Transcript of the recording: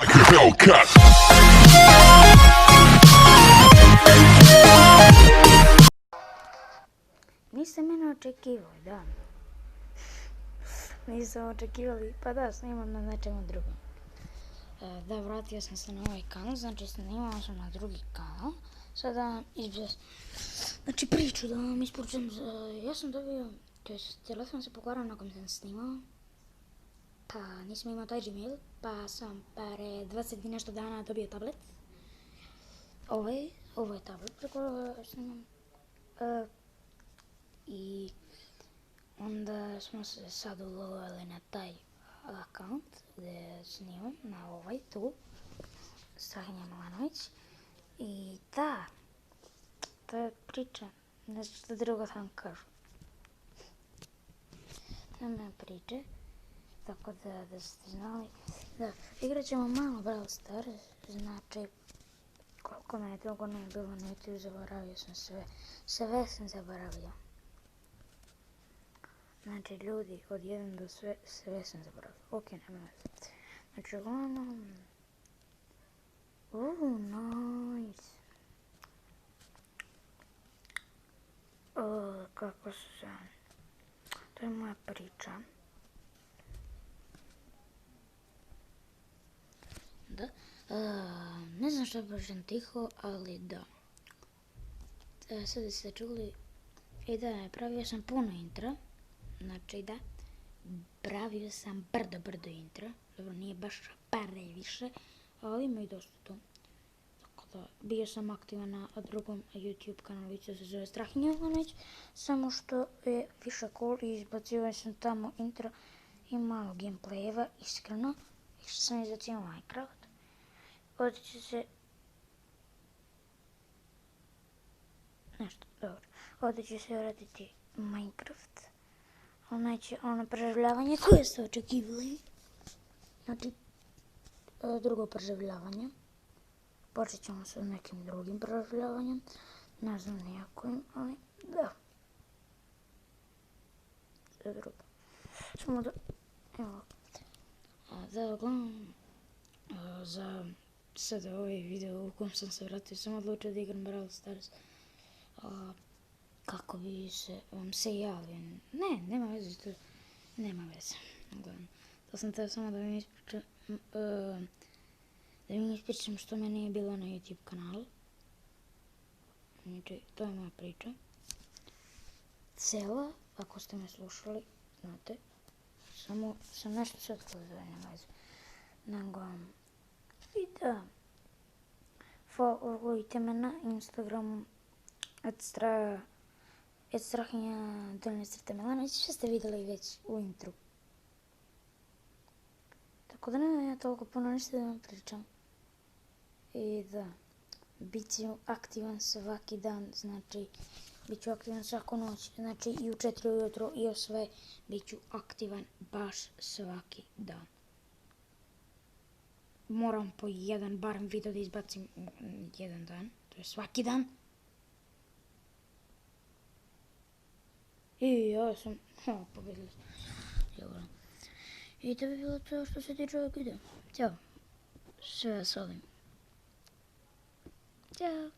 Hellcat. Niste mene očekivali, da. Nisam očekivali, pa da, snimam na nečemu drugom. Da, vratio sam se na ovaj kanal, znači snimao sam na drugi kanal. Sada znači priču da vam isporučujem, ja sam dobio, to jest telefon se pokvarao nakon sam snimao. Pa nisam imao taj Gmail, pa sam pre 20 i nešto dana dobio tablet. Ovo je tablet preko snimam. I onda smo se sad ulovili na taj account gdje snimam, na ovaj tu, Strahinja Milanović. I da, to je priča, nešto drugo sam kažu. Nema priče, tako da ste znali. Da, igrat ćemo malo Brawl Stars, znači koliko me je dugo ne bilo na YouTube, zaboravio sam sve sam zaboravio. Znači ljudi, od 1 do sve sam zaboravio. Ok, nema veze. Znači uglavnom... nice. Kako se... To je moja priča. Da. Ne znam što je pričam tiho, ali da. Sada ste čuli. I da, pravio sam puno intra. Znači da, pravio sam brdo intra. Dobro, nije baš previše, ali ima i dosta to. Tako da, bio sam aktivan na drugom YouTube kanalu, se zove Strahinja Milanović, samo što je više cool i izbacio sam tamo intro i malo gameplayeva, iskreno. I što sam izbacio Minecraft. Ovdje će se... Nešto, dobro. Ovdje će se vratiti Minecraft. Znači, ono preživljavanje koje ste očekivali. Znači, drugo preživljavanje. Počet ćemo sa nekim drugim preživljavanjem. Ne znam nijakojim, ali da. Sve drugo. Samo da, evo. Da, uglavnom, za sada ovaj video u kojem sam se vratio, sam odlučio da igram Brawl Stars. Kako bi vam se javio. Ne, nema veze, to nema veze. Uglavnom, to sam teo samo da mi ispričam što me nije bilo na YouTube kanalu. Znači, to je moja priča. Cela, ako ste me slušali, znate. Samo sam nešto sad htjela, nema veze. Nego, i da. Followujte me na Instagramu @Strahinja_Milanović, što ste vidjeli već u intru. Tako da nema ja toliko puno ništa da vam pričam. I da, bit ću aktivan svaki dan, znači, bit ću aktivan svaku noć, znači i u 4 ujutro i o sve, bit ću aktivan baš svaki dan. Moram po jedan barem video da izbacim jedan dan, to je svaki dan. I ja sam, pobedili smo. I to bi bilo to što se tiče ovog videa. Ćao. Sve vas volim. Ćao.